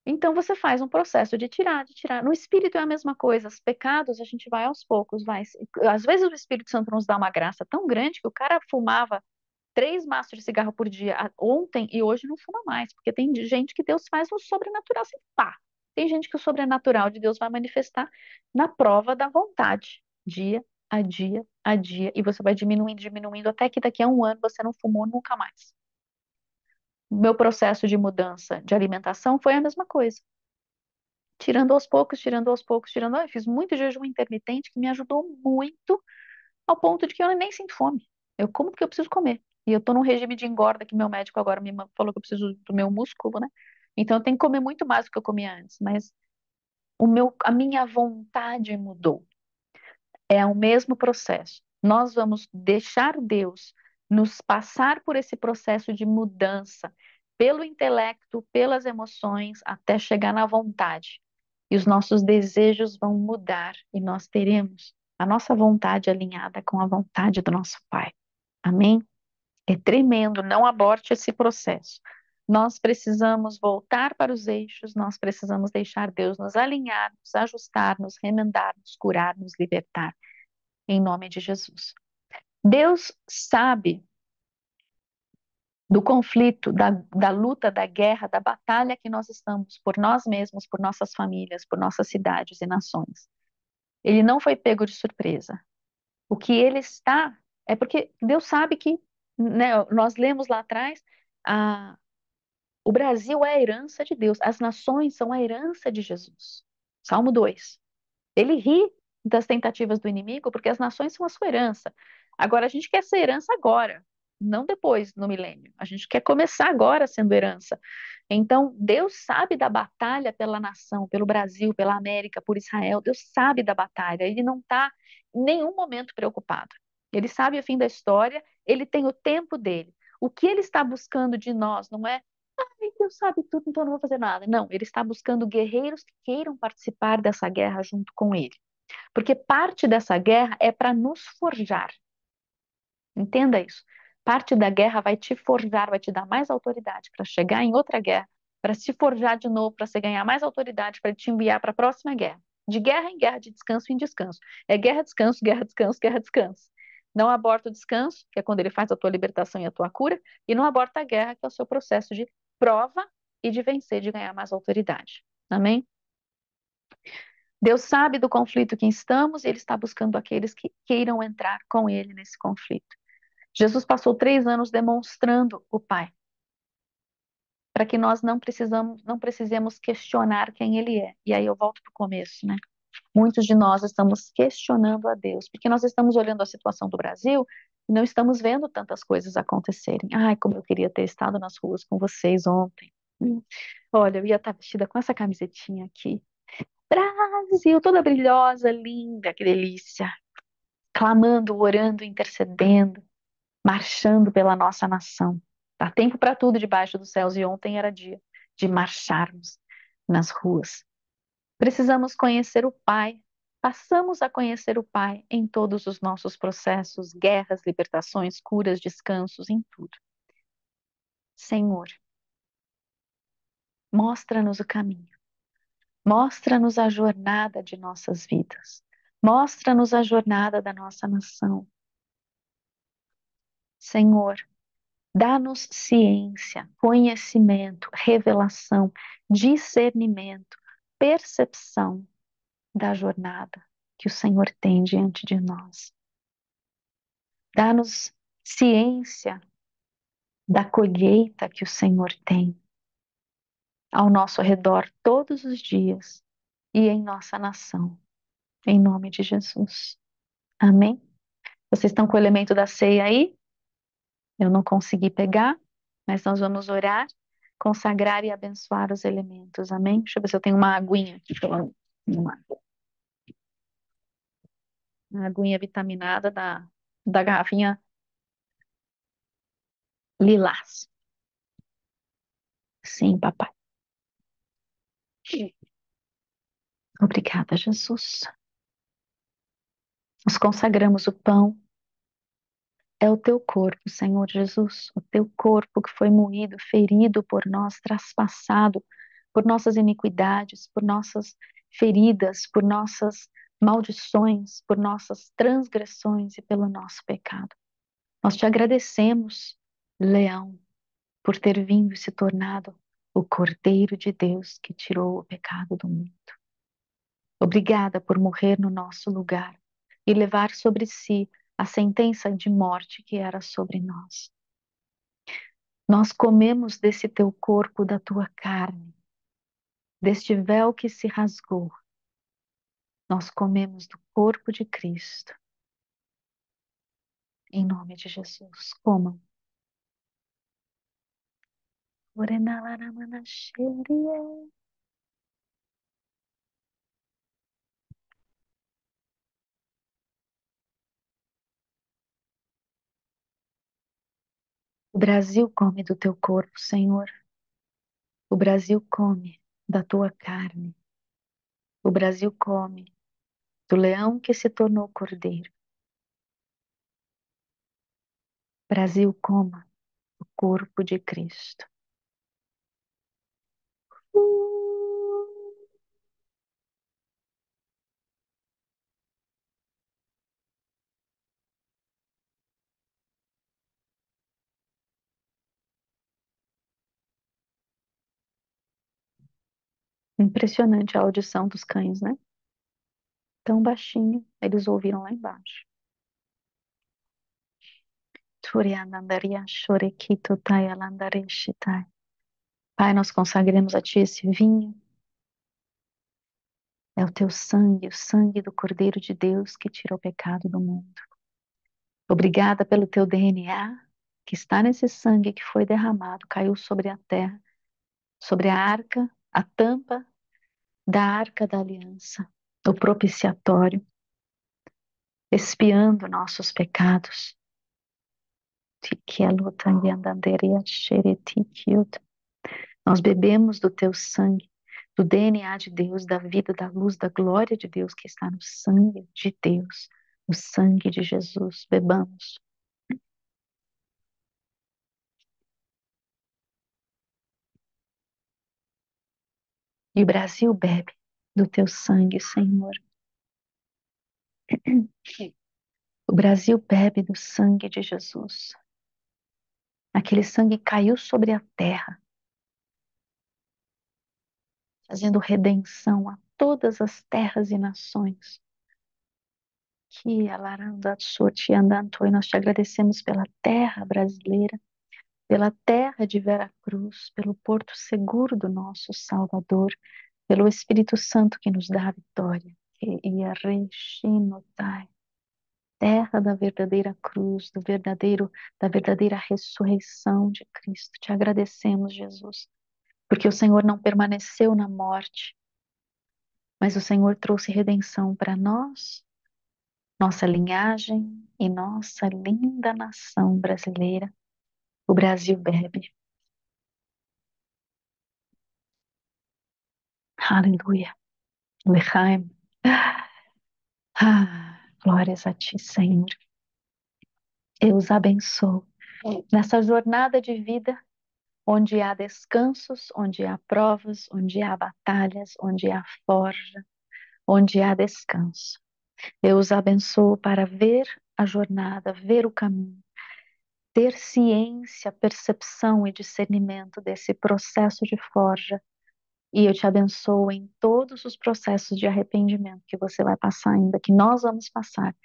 Então você faz um processo de tirar, de tirar. No espírito é a mesma coisa. Os pecados a gente vai aos poucos, vai. Às vezes o Espírito Santo nos dá uma graça tão grande que o cara fumava 3 maços de cigarro por dia ontem e hoje não fuma mais, porque tem gente que Deus faz um sobrenatural assim, pá. Tem gente que o sobrenatural de Deus vai manifestar na prova da vontade, dia a dia a dia, e você vai diminuindo, diminuindo, até que daqui a um ano você não fumou nunca mais. O meu processo de mudança de alimentação foi a mesma coisa. tirando aos poucos, tirando aos poucos, tirando. Eu fiz muito jejum intermitente que me ajudou muito ao ponto de que eu nem sinto fome. Eu como porque eu preciso comer. E eu tô num regime de engorda que meu médico agora falou que eu preciso do meu músculo, né? Então eu tenho que comer muito mais do que eu comia antes, mas a minha vontade mudou. É o mesmo processo. Nós vamos deixar Deus nos passar por esse processo de mudança, pelo intelecto, pelas emoções, até chegar na vontade. E os nossos desejos vão mudar e nós teremos a nossa vontade alinhada com a vontade do nosso Pai. Amém? É tremendo, não aborte esse processo. Nós precisamos voltar para os eixos, nós precisamos deixar Deus nos alinhar, nos ajustar, nos remendar, nos curar, nos libertar em nome de Jesus. Deus sabe do conflito, da luta, da guerra, da batalha que nós estamos por nós mesmos, por nossas famílias, por nossas cidades e nações. Ele não foi pego de surpresa. O que ele está é porque Deus sabe que, né, nós lemos lá atrás, a, o Brasil é a herança de Deus, as nações são a herança de Jesus. Salmo 2. Ele ri das tentativas do inimigo porque as nações são a sua herança. Agora, a gente quer ser herança agora, não depois, no milênio. A gente quer começar agora sendo herança. Então, Deus sabe da batalha pela nação, pelo Brasil, pela América, por Israel. Deus sabe da batalha. Ele não está em nenhum momento preocupado. Ele sabe o fim da história, ele tem o tempo dele. O que ele está buscando de nós não é, ai, Deus sabe tudo, então eu não vou fazer nada. Não, ele está buscando guerreiros que queiram participar dessa guerra junto com ele. Porque parte dessa guerra é para nos forjar. Entenda isso. Parte da guerra vai te forjar, vai te dar mais autoridade para chegar em outra guerra, para se forjar de novo, para você ganhar mais autoridade, para te enviar para a próxima guerra. De guerra em guerra, de descanso em descanso. É guerra, descanso, guerra, descanso, guerra, descanso. Não aborta o descanso, que é quando ele faz a tua libertação e a tua cura, e não aborta a guerra, que é o seu processo de prova e de vencer, de ganhar mais autoridade. Amém? Deus sabe do conflito que estamos e Ele está buscando aqueles que queiram entrar com Ele nesse conflito. Jesus passou 3 anos demonstrando o Pai, para que nós não precisemos questionar quem Ele é. E aí eu volto para o começo, né? Muitos de nós estamos questionando a Deus, porque nós estamos olhando a situação do Brasil e não estamos vendo tantas coisas acontecerem. Ai, como eu queria ter estado nas ruas com vocês ontem. Olha, eu ia estar vestida com essa camisetinha aqui. Brasil, toda brilhosa, linda, que delícia. Clamando, orando, intercedendo, marchando pela nossa nação. Dá tempo para tudo debaixo dos céus e ontem era dia de marcharmos nas ruas. Precisamos conhecer o Pai. Passamos a conhecer o Pai em todos os nossos processos, guerras, libertações, curas, descansos, em tudo. Senhor, mostra-nos o caminho. Mostra-nos a jornada de nossas vidas. Mostra-nos a jornada da nossa nação. Senhor, dá-nos ciência, conhecimento, revelação, discernimento, percepção da jornada que o Senhor tem diante de nós. Dá-nos ciência da colheita que o Senhor tem ao nosso redor todos os dias e em nossa nação. Em nome de Jesus. Amém? Vocês estão com o elemento da ceia aí? Eu não consegui pegar, mas nós vamos orar, consagrar e abençoar os elementos. Amém? Deixa eu ver se eu tenho uma aguinha aqui. Uma aguinha vitaminada da garrafinha lilás. Sim, papai. Obrigada, Jesus. Nós consagramos o pão. É o teu corpo, Senhor Jesus, o teu corpo que foi moído, ferido por nós, traspassado por nossas iniquidades, por nossas feridas, por nossas maldições, por nossas transgressões e pelo nosso pecado. Nós te agradecemos, Leão, por ter vindo e se tornado o Cordeiro de Deus que tirou o pecado do mundo. Obrigada por morrer no nosso lugar e levar sobre si a sentença de morte que era sobre nós. Nós comemos desse teu corpo, da tua carne, deste véu que se rasgou, nós comemos do corpo de Cristo. Em nome de Jesus, comam. O Brasil come do teu corpo, Senhor. O Brasil come da tua carne. O Brasil come do leão que se tornou cordeiro. Brasil, coma o corpo de Cristo. Impressionante a audição dos cães, né? Tão baixinho, eles ouviram lá embaixo. Pai, nós consagramos a Ti esse vinho. É o sangue do Cordeiro de Deus que tira o pecado do mundo. Obrigada pelo Teu DNA que está nesse sangue que foi derramado, caiu sobre a terra, sobre a arca, a tampa da arca da aliança, o propiciatório, expiando nossos pecados. Nós bebemos do Teu sangue, do DNA de Deus, da vida, da luz, da glória de Deus que está no sangue de Deus, no sangue de Jesus. Bebamos. E o Brasil bebe do Teu sangue, Senhor. O Brasil bebe do sangue de Jesus. Aquele sangue caiu sobre a terra, fazendo redenção a todas as terras e nações. Que alaranda sorte andando, e nós te agradecemos pela terra brasileira, pela terra de Veracruz, pelo porto seguro do nosso Salvador, pelo Espírito Santo que nos dá a vitória. Que ia rechinotai, terra da verdadeira cruz, da verdadeira ressurreição de Cristo. Te agradecemos, Jesus, porque o Senhor não permaneceu na morte, mas o Senhor trouxe redenção para nós, nossa linhagem e nossa linda nação brasileira. O Brasil bebe. Aleluia. Lechaim. Glórias a ti, Senhor. Eu os abençoo nessa jornada de vida, onde há descansos, onde há provas, onde há batalhas, onde há forja, onde há descanso. Eu os abençoo para ver a jornada, ver o caminho, ter ciência, percepção e discernimento desse processo de forja. E eu te abençoo em todos os processos de arrependimento que você vai passar ainda, que nós vamos passar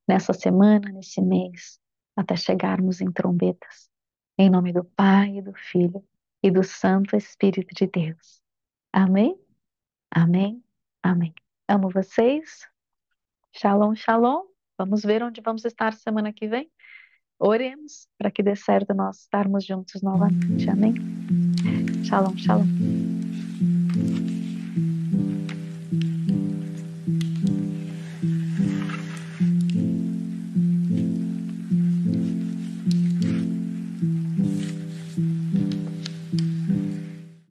nessa semana, nesse mês, até chegarmos em trombetas. Em nome do Pai, do Filho e do Santo Espírito de Deus. Amém? Amém? Amém. Amo vocês. Shalom, shalom. Vamos ver onde vamos estar semana que vem. Oremos para que dê certo nós estarmos juntos novamente. Amém? Shalom, shalom.